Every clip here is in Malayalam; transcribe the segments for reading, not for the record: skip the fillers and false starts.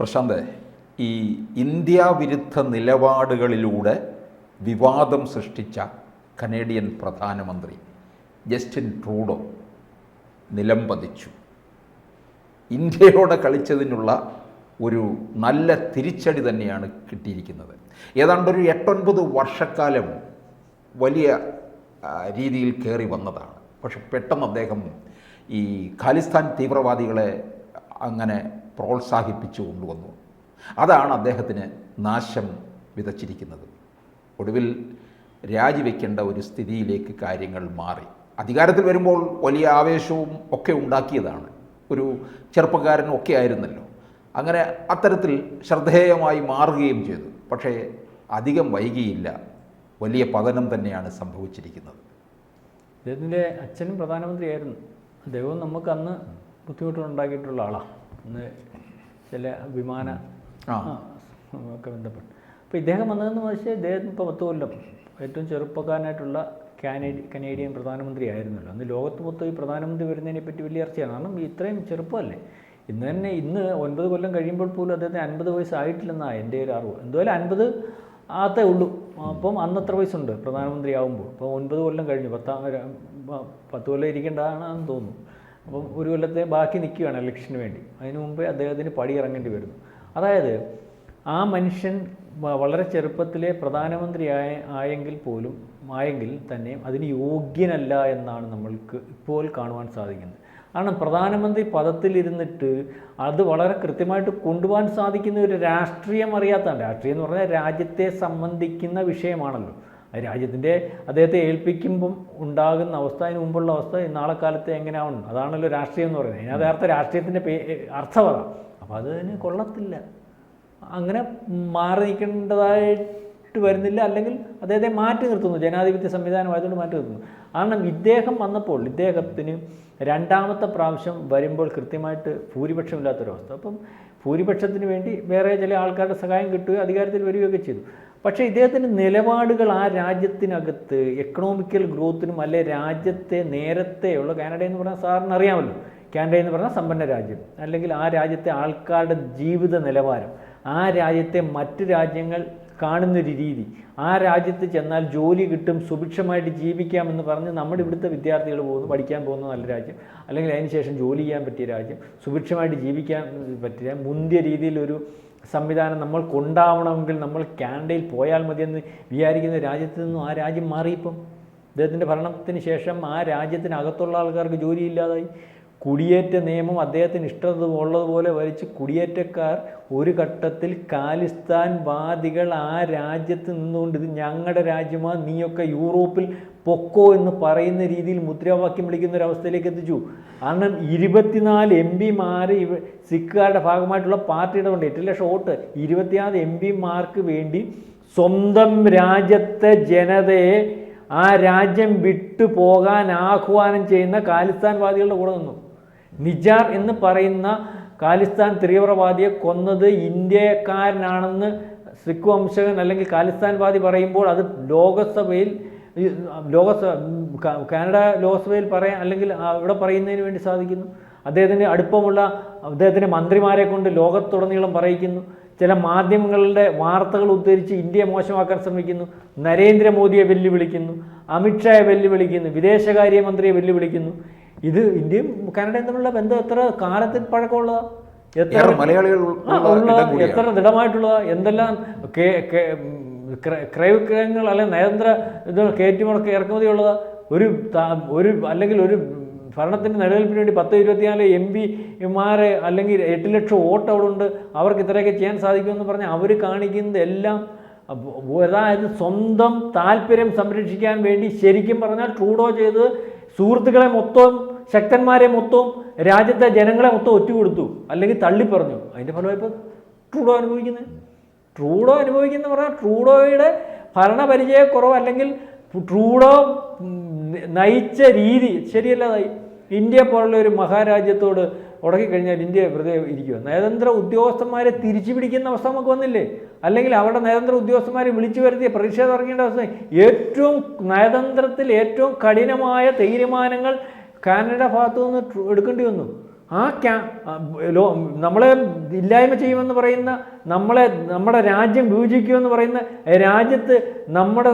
പ്രശാന്ത്, ഈ ഇന്ത്യ വിരുദ്ധ നിലപാടുകളിലൂടെ വിവാദം സൃഷ്ടിച്ച കനേഡിയൻ പ്രധാനമന്ത്രി ജസ്റ്റിൻ ട്രൂഡോ നിലംപതിച്ചു. ഇന്ത്യയോടെ കളിച്ചതിനുള്ള ഒരു നല്ല തിരിച്ചടി തന്നെയാണ് കിട്ടിയിരിക്കുന്നത്. ഏതാണ്ടൊരു 8-9 വർഷക്കാലം വലിയ രീതിയിൽ കയറി വന്നതാണ്. പക്ഷെ പെട്ടെന്ന് അദ്ദേഹം ഈ ഖാലിസ്ഥാൻ തീവ്രവാദികളെ അങ്ങനെ പ്രോത്സാഹിപ്പിച്ചു കൊണ്ടുവന്നു. അതാണ് അദ്ദേഹത്തിന് നാശം വിതച്ചിരിക്കുന്നത്. ഒടുവിൽ രാജിവെക്കേണ്ട ഒരു സ്ഥിതിയിലേക്ക് കാര്യങ്ങൾ മാറി. അധികാരത്തിൽ വരുമ്പോൾ വലിയ ആവേശവും ഒക്കെ ഉണ്ടാക്കിയതാണ്. ഒരു ചെറുപ്പക്കാരനും ഒക്കെ ആയിരുന്നല്ലോ. അങ്ങനെ അത്തരത്തിൽ ശ്രദ്ധേയമായി മാറുകയും ചെയ്തു. പക്ഷേ അധികം വൈകിയില്ല, വലിയ പതനം തന്നെയാണ് സംഭവിച്ചിരിക്കുന്നത്. അദ്ദേഹത്തിൻ്റെ അച്ഛനും പ്രധാനമന്ത്രിയായിരുന്നു. അദ്ദേഹവും നമുക്ക് അന്ന് ബുദ്ധിമുട്ടുണ്ടാക്കിയിട്ടുള്ള ആളാണ്. അന്ന് ചില വിമാന ഒക്കെ ബന്ധപ്പെട്ട്. അപ്പോൾ ഇദ്ദേഹം വന്നതെന്ന് വെച്ചാൽ ഇദ്ദേഹം ഇപ്പോൾ 10 കൊല്ലം ഏറ്റവും ചെറുപ്പക്കാരനായിട്ടുള്ള കനേഡിയൻ പ്രധാനമന്ത്രി ആയിരുന്നല്ലോ. അന്ന് ലോകത്ത് മൊത്തം ഈ പ്രധാനമന്ത്രി വരുന്നതിനെ പറ്റി വലിയ ചർച്ചയാണ്. കാരണം ഇത്രയും ചെറുപ്പമല്ലേ. ഇന്ന് 9 കൊല്ലം കഴിയുമ്പോൾ പോലും അദ്ദേഹത്തിന് 50 വയസ്സായിട്ടില്ലെന്നാണ് എൻ്റെ ഒരു അറിവ്. എന്തായാലും 50 ആകത്തേ ഉള്ളൂ. അപ്പം അന്നത്ര വയസ്സുണ്ട് പ്രധാനമന്ത്രി ആകുമ്പോൾ. അപ്പോൾ 9 കൊല്ലം കഴിഞ്ഞു. 10 കൊല്ലം ഇരിക്കേണ്ടതാണെന്ന് തോന്നുന്നു. അപ്പം 1 കൊല്ലത്തെ ബാക്കി നിൽക്കുകയാണ് ഇലക്ഷന് വേണ്ടി. അതിനു മുമ്പേ അദ്ദേഹത്തിന് പടിയിറങ്ങേണ്ടി വരുന്നു. അതായത് ആ മനുഷ്യൻ വളരെ ചെറുപ്പത്തിലെ പ്രധാനമന്ത്രി ആയെങ്കിൽ തന്നെ അതിന് യോഗ്യനല്ല എന്നാണ് നമ്മൾക്ക് ഇപ്പോൾ കാണുവാൻ സാധിക്കുന്നത്. കാരണം പ്രധാനമന്ത്രി പദത്തിലിരുന്നിട്ട് അത് വളരെ കൃത്യമായിട്ട് കൊണ്ടുപോകാൻ സാധിക്കുന്ന ഒരു രാഷ്ട്രീയം അറിയാത്തതാണ്. രാഷ്ട്രീയം എന്ന് പറഞ്ഞാൽ രാജ്യത്തെ സംബന്ധിക്കുന്ന വിഷയമാണല്ലോ. രാജ്യത്തിൻ്റെ അദ്ദേഹത്തെ ഏൽപ്പിക്കുമ്പം ഉണ്ടാകുന്ന അവസ്ഥ, അതിന് മുമ്പുള്ള അവസ്ഥ, നാളെ കാലത്തെ എങ്ങനെയാവണം, അതാണല്ലോ രാഷ്ട്രീയം എന്ന് പറയുന്നത്. അതിനകത്ത് യഥാർത്ഥ രാഷ്ട്രീയത്തിൻ്റെ അർത്ഥം അതാണ്. അപ്പോൾ അതിന് കൊള്ളത്തില്ല, അങ്ങനെ മാറി നിൽക്കേണ്ടതായിട്ട് വരുന്നില്ല. അല്ലെങ്കിൽ അദ്ദേഹത്തെ മാറ്റി നിർത്തുന്നു, ജനാധിപത്യ സംവിധാനമായതുകൊണ്ട് മാറ്റി നിർത്തുന്നു. കാരണം ഇദ്ദേഹം വന്നപ്പോൾ ഇദ്ദേഹത്തിന് 2ാമത്തെ പ്രാവശ്യം വരുമ്പോൾ കൃത്യമായിട്ട് ഭൂരിപക്ഷമില്ലാത്തൊരവസ്ഥ. അപ്പം ഭൂരിപക്ഷത്തിന് വേണ്ടി വേറെ ചില ആൾക്കാരുടെ സഹായം കിട്ടുകയോ അധികാരത്തിൽ വരികയൊക്കെ ചെയ്തു. പക്ഷേ ഇദ്ദേഹത്തിൻ്റെ നിലപാടുകൾ ആ രാജ്യത്തിനകത്ത് എക്കണോമിക്കൽ ഗ്രോത്തിനും അല്ലെ രാജ്യത്തെ നേരത്തെയുള്ള കാനഡ എന്ന് പറഞ്ഞാൽ സാറിന് അറിയാമല്ലോ. കാനഡ എന്ന് പറഞ്ഞാൽ സമ്പന്ന രാജ്യം, അല്ലെങ്കിൽ ആ രാജ്യത്തെ ആൾക്കാരുടെ ജീവിത നിലവാരം, ആ രാജ്യത്തെ മറ്റ് രാജ്യങ്ങൾ കാണുന്നൊരു രീതി, ആ രാജ്യത്ത് ചെന്നാൽ ജോലി കിട്ടും, സുഭിക്ഷമായിട്ട് ജീവിക്കാമെന്ന് പറഞ്ഞ് നമ്മുടെ ഇവിടുത്തെ വിദ്യാർത്ഥികൾ പഠിക്കാൻ പോകുന്ന നല്ല രാജ്യം, അല്ലെങ്കിൽ അതിന് ശേഷം ജോലി ചെയ്യാൻ പറ്റിയ രാജ്യം, സുഭിക്ഷമായിട്ട് ജീവിക്കാൻ പറ്റിയ മുന്തിയ രീതിയിലൊരു സംവിധാനം നമ്മൾക്കുണ്ടാവണമെങ്കിൽ നമ്മൾ കാനഡയിൽ പോയാൽ മതിയെന്ന് വിചാരിക്കുന്ന രാജ്യത്ത് നിന്നും ആ രാജ്യം മാറിയിപ്പം. അദ്ദേഹത്തിൻ്റെ ഭരണത്തിന് ശേഷം ആ രാജ്യത്തിനകത്തുള്ള ആൾക്കാർക്ക് ജോലിയില്ലാതായി. കുടിയേറ്റ നിയമം അദ്ദേഹത്തിന് ഇഷ്ടമുള്ളതുപോലെ വരിച്ച് കുടിയേറ്റക്കാർ ഒരു ഘട്ടത്തിൽ ഖാലിസ്ഥാൻ വാദികൾ ആ രാജ്യത്ത് നിന്നുകൊണ്ട് ഇത് ഞങ്ങളുടെ രാജ്യമാണ്, നീയൊക്കെ യൂറോപ്പിൽ പൊക്കോ എന്ന് പറയുന്ന രീതിയിൽ മുദ്രാവാക്യം വിളിക്കുന്ന ഒരവസ്ഥയിലേക്ക് എത്തിച്ചു. കാരണം 24 MP സിഖുകാരുടെ ഭാഗമായിട്ടുള്ള പാർട്ടിയുടെ കൊണ്ട് 8 ലക്ഷം വോട്ട്, 24 MP വേണ്ടി സ്വന്തം രാജ്യത്തെ ജനതയെ ആ രാജ്യം വിട്ടു പോകാൻ ആഹ്വാനം ചെയ്യുന്ന ഖാലിസ്ഥാൻവാദികളുടെ കൂടെ നിന്നു. നിജാർ എന്ന് പറയുന്ന ഖാലിസ്ഥാൻ തീവ്രവാദിയെ കൊന്നത് ഇന്ത്യക്കാരനാണെന്ന് സിഖ് വംശകൻ അല്ലെങ്കിൽ ഖാലിസ്ഥാൻവാദി പറയുമ്പോൾ അത് കാനഡ ലോകസഭയിൽ പറയാൻ അല്ലെങ്കിൽ ഇവിടെ പറയുന്നതിന് വേണ്ടി സാധിക്കുന്നു. അദ്ദേഹത്തിൻ്റെ അടുപ്പമുള്ള അദ്ദേഹത്തിൻ്റെ മന്ത്രിമാരെ കൊണ്ട് ലോകത്തുടനീളം പറയിക്കുന്നു. ചില മാധ്യമങ്ങളുടെ വാർത്തകൾ ഉദ്ധരിച്ച് ഇന്ത്യയെ മോശമാക്കാൻ ശ്രമിക്കുന്നു. നരേന്ദ്രമോദിയെ വെല്ലുവിളിക്കുന്നു, അമിത്ഷായെ വെല്ലുവിളിക്കുന്നു, വിദേശകാര്യമന്ത്രിയെ വെല്ലുവിളിക്കുന്നു. ഇത് ഇന്ത്യയും കാനഡയും തമ്മിലുള്ള ബന്ധം എത്ര കാലത്തിൽ പഴക്കമുള്ളതാണ്, എത്ര ദൃഢമായിട്ടുള്ളതാ, എന്തെല്ലാം ക്രയവിക്രയങ്ങൾ അല്ലെങ്കിൽ നയതന്ത്ര ഇത് കയറ്റുമതി ഇറക്കുമതിയുള്ളതാ. ഒരു അല്ലെങ്കിൽ ഒരു ഭരണത്തിൻ്റെ നിലനിൽപ്പിന് വേണ്ടി 10-24 MP അല്ലെങ്കിൽ 8 ലക്ഷം വോട്ട് അവിടെ ഉണ്ട്, അവർക്ക് ഇത്രയൊക്കെ ചെയ്യാൻ സാധിക്കുമെന്ന് പറഞ്ഞാൽ അവർ കാണിക്കുന്നത് എല്ലാം അതായത് സ്വന്തം താല്പര്യം സംരക്ഷിക്കാൻ വേണ്ടി. ശരിക്കും പറഞ്ഞാൽ ട്രൂഡോ ചെയ്ത് സുഹൃത്തുക്കളെ മൊത്തം, ശക്തന്മാരെ മൊത്തം, രാജ്യത്തെ ജനങ്ങളെ മൊത്തം ഒറ്റുകൊടുത്തു, അല്ലെങ്കിൽ തള്ളിപ്പറഞ്ഞു. അതിൻ്റെ ഫലമായിപ്പോൾ ട്രൂഡോ അനുഭവിക്കുന്ന പറഞ്ഞാൽ ട്രൂഡോയുടെ ഭരണപരിചയക്കുറവ് അല്ലെങ്കിൽ ട്രൂഡോ നയിച്ച രീതി ശരിയല്ലാതായി. ഇന്ത്യ പോലുള്ള ഒരു മഹാരാജ്യത്തോട് ഉടക്കിക്കഴിഞ്ഞാൽ ഇന്ത്യ വെറുതെ ഇരിക്കുക. നയതന്ത്ര ഉദ്യോഗസ്ഥന്മാരെ തിരിച്ചു പിടിക്കുന്ന അവസ്ഥ നമുക്ക് വന്നില്ലേ? അല്ലെങ്കിൽ അവരുടെ നയതന്ത്ര ഉദ്യോഗസ്ഥന്മാരെ വിളിച്ചു വരുത്തിയ പ്രതിഷേധം ഇറങ്ങേണ്ട അവസ്ഥ. നയതന്ത്രത്തിൽ ഏറ്റവും കഠിനമായ തീരുമാനങ്ങൾ കാനഡ ഭാഗത്തു നിന്ന് എടുക്കേണ്ടി വന്നു. നമ്മളെ ഇല്ലായ്മ ചെയ്യുമെന്ന് പറയുന്ന, നമ്മുടെ രാജ്യം വിഭജിക്കുമെന്ന് പറയുന്ന രാജ്യത്ത് നമ്മുടെ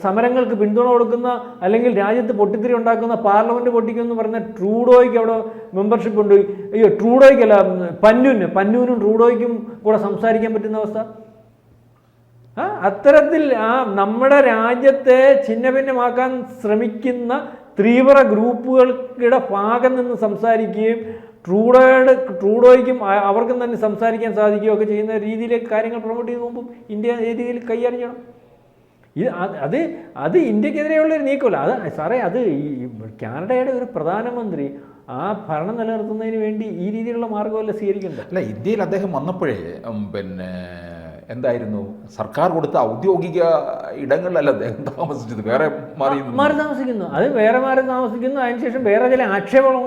സമരങ്ങൾക്ക് പിന്തുണ കൊടുക്കുന്ന, അല്ലെങ്കിൽ രാജ്യത്ത് പൊട്ടിത്തെറി ഉണ്ടാക്കുന്ന, പാർലമെൻറ്റ് പൊട്ടിക്കുമെന്ന് പറയുന്ന ട്രൂഡോയ്ക്ക് അവിടെ മെമ്പർഷിപ്പ് ഉണ്ട്. അയ്യോ, ട്രൂഡോയ്ക്കല്ല, പന്നൂനും ട്രൂഡോയ്ക്കും കൂടെ സംസാരിക്കാൻ പറ്റുന്ന അവസ്ഥ. അത്തരത്തിൽ നമ്മുടെ രാജ്യത്തെ ഛിന്നഭിന്നമാക്കാൻ ശ്രമിക്കുന്ന തീവ്ര ഗ്രൂപ്പുകൾക്കിടെ ഭാഗം നിന്ന് സംസാരിക്കുകയും ട്രൂഡോയ്ക്കും അവർക്കും തന്നെ സംസാരിക്കാൻ സാധിക്കുകയും ഒക്കെ ചെയ്യുന്ന രീതിയിലേക്ക് കാര്യങ്ങൾ പ്രൊമോട്ട് ചെയ്ത് പോകുമ്പോൾ ഇന്ത്യ രീതിയിൽ കൈകാര്യം ചെയ്യണം. അത് ഇന്ത്യക്കെതിരെയുള്ളൊരു നീക്കമല്ല. സാറേ, അത് ഈ കാനഡയുടെ ഒരു പ്രധാനമന്ത്രി ആ ഭരണം നിലനിർത്തുന്നതിന് വേണ്ടി ഈ രീതിയിലുള്ള മാർഗ്ഗമല്ല സ്വീകരിക്കേണ്ടത്. അല്ല, ഇന്ത്യയിൽ അദ്ദേഹം വന്നപ്പോഴേ എന്തായിരുന്നു, സർക്കാർ കൊടുത്ത ഔദ്യോഗിക ഇടങ്ങളിലല്ല അദ്ദേഹം താമസിച്ചത്, വേറെ മാറി താമസിക്കുന്നു. അത് വേറെ മാറി താമസിക്കുന്നു. അതിനുശേഷം വേറെ ചില ആക്ഷേപങ്ങൾ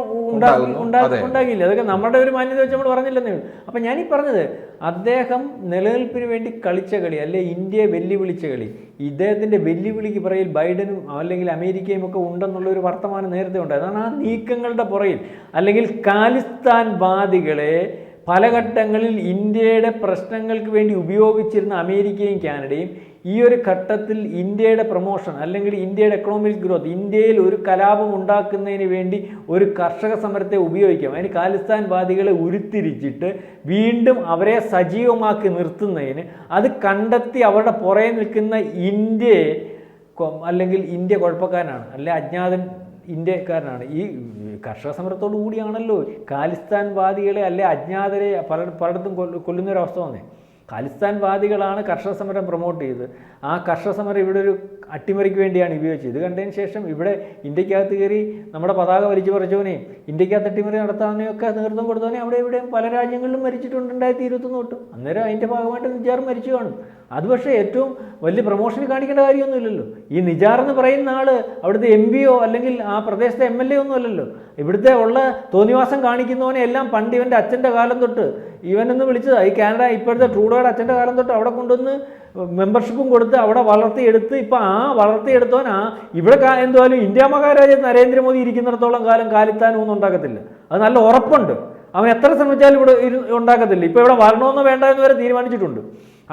ഉണ്ടാകില്ല. അതൊക്കെ നമ്മുടെ ഒരു മാന്യത വെച്ച് നമ്മൾ പറഞ്ഞില്ലെന്നേ ഉള്ളൂ. അപ്പം ഞാനീ പറഞ്ഞത്, അദ്ദേഹം നിലനിൽപ്പിന് വേണ്ടി കളിച്ച കളി, അല്ലെ ഇന്ത്യയെ വെല്ലുവിളിച്ച കളി, ഇദ്ദേഹത്തിൻ്റെ വെല്ലുവിളിക്ക് പുറകിൽ ബൈഡനും അല്ലെങ്കിൽ അമേരിക്കയും ഒക്കെ ഉണ്ടെന്നുള്ളൊരു വർത്തമാനം നേരത്തെ ഉണ്ട്. അതാണ് ആ നീക്കങ്ങളുടെ പുറകിൽ. അല്ലെങ്കിൽ ഖാലിസ്ഥാൻ വാദികളെ പല ഘട്ടങ്ങളിൽ ഇന്ത്യയുടെ പ്രശ്നങ്ങൾക്ക് വേണ്ടി ഉപയോഗിച്ചിരുന്ന അമേരിക്കയും കാനഡയും ഈ ഒരു ഘട്ടത്തിൽ ഇന്ത്യയുടെ പ്രൊമോഷൻ അല്ലെങ്കിൽ ഇന്ത്യയുടെ എക്കണോമിക് ഗ്രോത്ത്, ഇന്ത്യയിൽ ഒരു കലാപം ഉണ്ടാക്കുന്നതിന് വേണ്ടി ഒരു കർഷക സമരത്തെ ഉപയോഗിക്കാം. അതിന് ഖാലിസ്ഥാൻ വാദികളെ ഉരുത്തിരിച്ചിട്ട് വീണ്ടും അവരെ സജീവമാക്കി നിർത്തുന്നതിന്, അത് കണ്ടെത്തി അവരുടെ പുറകെ നിൽക്കുന്ന ഇന്ത്യയെ, അല്ലെങ്കിൽ ഇന്ത്യ കുഴപ്പക്കാരനാണ്, അല്ലെ അജ്ഞാതൻ ഇന്ത്യക്കാരനാണ്. ഈ കർഷക സമരത്തോടു കൂടിയാണല്ലോ ഖാലിസ്ഥാൻ വാദികളെ അല്ലെ അജ്ഞാതരെ പലയിടത്തും കൊല്ലുന്നൊരവസ്ഥ വന്നേ. ഖാലിസ്ഥാൻ വാദികളാണ് കർഷക സമരം പ്രൊമോട്ട് ചെയ്തത്. ആ കർഷക സമരം ഇവിടെ ഒരു അട്ടിമറിക്ക് വേണ്ടിയാണ് ഉപയോഗിച്ചത്. ഇത് കണ്ടതിന് ശേഷം ഇവിടെ ഇന്ത്യക്കകത്ത് കയറി നമ്മുടെ പതാക വലിച്ചു പറിച്ചവനെയും ഇന്ത്യക്കകത്ത് അട്ടിമറി നടത്താനെയും ഒക്കെ നേതൃത്വം കൊടുത്തവനെ അവിടെ ഇവിടെയും പല രാജ്യങ്ങളിലും മരിച്ചിട്ടുണ്ട് 2021 തൊട്ട്. അന്നേരം അതിൻ്റെ ഭാഗമായിട്ട് നിജാർ മരിച്ചു കാണും. അത് പക്ഷേ ഏറ്റവും വലിയ പ്രൊമോഷനിൽ കാണിക്കേണ്ട കാര്യമൊന്നുമില്ലല്ലോ. ഈ നിജാർ എന്ന് പറയുന്ന ആൾ അവിടുത്തെ MPയോ അല്ലെങ്കിൽ ആ പ്രദേശത്തെ MLA ഒന്നും അല്ലല്ലോ. ഇവിടുത്തെ ഉള്ള തോന്നിവാസം കാണിക്കുന്നവനെ എല്ലാം പണ്ട് ഇവൻ്റെ അച്ഛൻ്റെ കാലം തൊട്ട് ഇവനെന്ന് വിളിച്ചതാണ്. ഈ കാനഡ ഇപ്പോഴത്തെ ട്രൂഡോയുടെ അച്ഛൻ്റെ കാലം തൊട്ട് അവിടെ കൊണ്ടുവന്ന് മെമ്പർഷിപ്പും കൊടുത്ത് അവിടെ വളർത്തിയെടുത്ത് ഇപ്പം ആ വളർത്തിയെടുത്തവൻ ഇവിടെ എന്തായാലും ഇന്ത്യ മഹാരാജ്യത്ത് നരേന്ദ്രമോദി ഇരിക്കുന്നിടത്തോളം കാലം ഖാലിസ്ഥാനൊന്നും ഉണ്ടാക്കത്തില്ല. അത് നല്ല ഉറപ്പുണ്ട്. അവൻ എത്ര ശ്രമിച്ചാലും ഇവിടെ ഉണ്ടാക്കത്തില്ല. ഇപ്പോൾ ഇവിടെ വരണമെന്നോ വേണ്ട എന്ന് വരെ തീരുമാനിച്ചിട്ടുണ്ട്.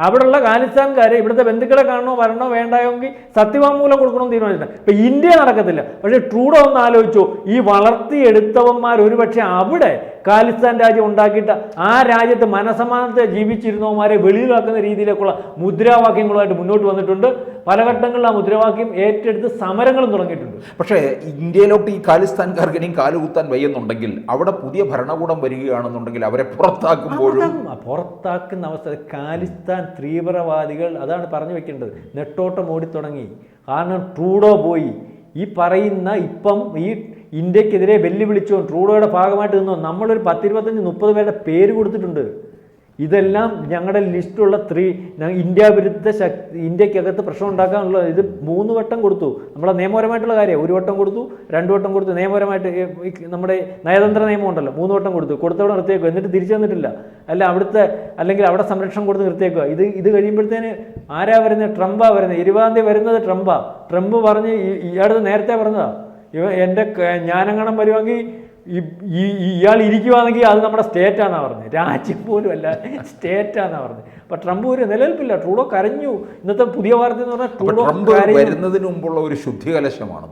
അവിടെയുള്ള ഖാലിസ്ഥാൻകാരെ ഇവിടുത്തെ ബന്ധുക്കളെ കാണണോ വരണോ വേണ്ടായെങ്കിൽ സത്യവാങ്മൂലം കൊടുക്കണമെന്ന് തീരുമാനിച്ചിട്ടുണ്ട്. ഇപ്പം ഇന്ത്യ നടക്കത്തില്ല. പക്ഷേ ട്രൂഡോ ഒന്ന് ആലോചിച്ചോ, ഈ വളർത്തിയെടുത്തവന്മാർ ഒരുപക്ഷെ അവിടെ ഖാലിസ്ഥാൻ രാജ്യം ഉണ്ടാക്കിയിട്ട് ആ രാജ്യത്ത് മനസമാനത്തെ ജീവിച്ചിരുന്നവന്മാരെ വെളിയിലാക്കുന്ന രീതിയിലേക്കുള്ള മുദ്രാവാക്യങ്ങളുമായിട്ട് മുന്നോട്ട് വന്നിട്ടുണ്ട്. പല ഘട്ടങ്ങളിൽ ആ മുദ്രാവാക്യം ഏറ്റെടുത്ത് സമരങ്ങളും തുടങ്ങിയിട്ടുണ്ട്. പക്ഷേ ഇന്ത്യയിലോട്ട് ഈ ഖാലിസ്ഥാൻകാർക്ക് ഇനിയും കാലുകുത്താൻ വയ്യുന്നുണ്ടെങ്കിൽ അവിടെ പുതിയ ഭരണകൂടം വരികയാണെന്നുണ്ടെങ്കിൽ അവരെ പുറത്താക്കുന്ന അവസ്ഥ ഖാലിസ്ഥാൻ തീവ്രവാദികൾ അതാണ് പറഞ്ഞു വെക്കേണ്ടത്. നെട്ടോട്ടം ഓടിത്തുടങ്ങി. കാരണം ട്രൂഡോ പോയി. ഈ പറയുന്ന ഇപ്പം ഈ ഇന്ത്യക്കെതിരെ വെല്ലുവിളിച്ചോ ട്രൂഡോയുടെ ഭാഗമായിട്ട് നിന്നോ നമ്മളൊരു 10-25-30 പേരുടെ പേര് കൊടുത്തിട്ടുണ്ട്. ഇതെല്ലാം ഞങ്ങളുടെ ലിസ്റ്റുള്ള ഇന്ത്യ വിരുദ്ധ ഇന്ത്യക്കകത്ത് പ്രശ്നം ഉണ്ടാക്കാനുള്ളത്. ഇത് 3 വട്ടം കൊടുത്തു. നമ്മളെ നിയമപരമായിട്ടുള്ള കാര്യം 1 വട്ടം കൊടുത്തു, 2 വട്ടം കൊടുത്തു. നിയമപരമായിട്ട് നമ്മുടെ നയതന്ത്ര നിയമം ഉണ്ടല്ലോ, 3 വട്ടം കൊടുത്തു. കൊടുത്തവിടെ നിർത്തിയേക്കുക. എന്നിട്ട് തിരിച്ചു തന്നിട്ടില്ല. അല്ല അവിടുത്തെ അല്ലെങ്കിൽ അവിടെ സംരക്ഷണം കൊടുത്ത് നിർത്തിയേക്കുക. ഇത് കഴിയുമ്പോഴത്തേന് ആരാ വരുന്നത്? ട്രംപാ വരുന്നത്. 20-ാം തീയതി വരുന്നത് ട്രംപാ. ട്രംപ് പറഞ്ഞ് ഇയാളത് നേരത്തെ പറഞ്ഞതാ, എൻ്റെ ജ്ഞാനഗണം വരുവാണെങ്കിൽ ഇയാൾ ഇരിക്കുവാണെങ്കിൽ അത് നമ്മുടെ സ്റ്റേറ്റാണെന്നാണ് പറഞ്ഞത്. രാജ്യം പോലും അല്ല, സ്റ്റേറ്റാണെന്നാണ് പറഞ്ഞത്. അപ്പം ട്രംപ് ഒരു നിലനിൽപ്പില്ല. ട്രൂഡോ കരഞ്ഞു. ഇന്നത്തെ പുതിയ വാർത്ത എന്ന് പറഞ്ഞാൽ ട്രൂഡോ വരുന്നതിന് മുമ്പുള്ള ഒരു ശുദ്ധികലശമാണ്.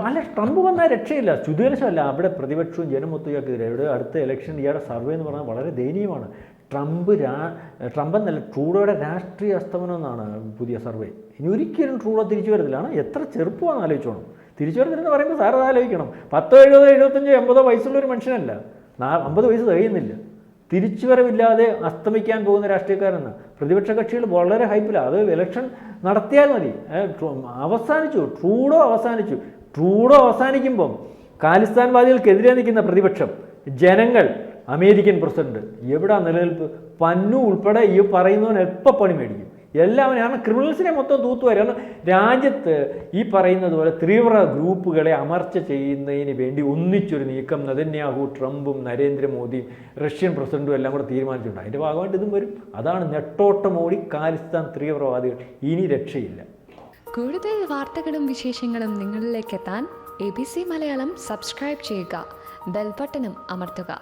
അല്ല, ട്രംപ് വന്നാൽ രക്ഷയില്ല. ശുദ്ധികലശമല്ല, അവിടെ പ്രതിപക്ഷവും ജനമൊത്തുകൾക്കെതിരെ ഇവിടെ അടുത്ത ഇലക്ഷൻ ഇയാളുടെ സർവേ എന്ന് പറഞ്ഞാൽ വളരെ ദയനീയമാണ്. ട്രംപ് എന്നല്ല, ട്രൂഡോയുടെ രാഷ്ട്രീയ അസ്തമനം എന്നാണ് പുതിയ സർവേ. ഇനി ഒരിക്കലും ട്രൂഡോ തിരിച്ചു വരത്തില്ലാണ്. എത്ര ചെറുപ്പമാണെന്ന് ആലോചിച്ചോണം. തിരിച്ചു വരുന്നതെന്ന് പറയുമ്പോൾ സാർ അത് ആലോചിക്കണം. 10, 70, 75, 80 വയസ്സുള്ളൊരു മനുഷ്യനല്ല. 50 വയസ്സ് കഴിയുന്നില്ല. തിരിച്ചുവരവില്ലാതെ അസ്തമിക്കാൻ പോകുന്ന രാഷ്ട്രീയക്കാരെന്ന്. പ്രതിപക്ഷ കക്ഷികൾ വളരെ ഹൈപ്പിലാണ്. അത് ഇലക്ഷൻ നടത്തിയാൽ മതി. അവസാനിച്ചു. ട്രൂഡോ അവസാനിക്കുമ്പം ഖാലിസ്ഥാൻവാദികൾക്കെതിരെ നിൽക്കുന്ന പ്രതിപക്ഷം, ജനങ്ങൾ, അമേരിക്കൻ പ്രസിഡന്റ്, എവിടാ നിലനിൽപ്പ്? പന്നു ഉൾപ്പെടെ ഈ പറയുന്നവൻ എപ്പോൾ പണി മേടിക്കും? എല്ലാവരും ക്രിമിനൽസിനെ മൊത്തം തൂത്തുവരാണ്. രാജ്യത്ത് ഈ പറയുന്നത് പോലെ തീവ്ര ഗ്രൂപ്പുകളെ അമർച്ച ചെയ്യുന്നതിന് വേണ്ടി ഒന്നിച്ചൊരു നീക്കം നെതന്യാഹു, ട്രംപും നരേന്ദ്രമോദിയും റഷ്യൻ പ്രസിഡന്റും എല്ലാം കൂടെ തീരുമാനിച്ചിട്ടുണ്ട്. അതിൻ്റെ ഭാഗമായിട്ട് ഇതും വരും. അതാണ് നെട്ടോട്ടമോടി ഖാലിസ്ഥാൻ തീവ്രവാദികൾ. ഇനി രക്ഷയില്ല. കൂടുതൽ വാർത്തകളും വിശേഷങ്ങളും നിങ്ങളിലേക്ക് എത്താൻ ABC മലയാളം സബ്സ്ക്രൈബ് ചെയ്യുക, ബെൽ ബട്ടണും അമർത്തുക.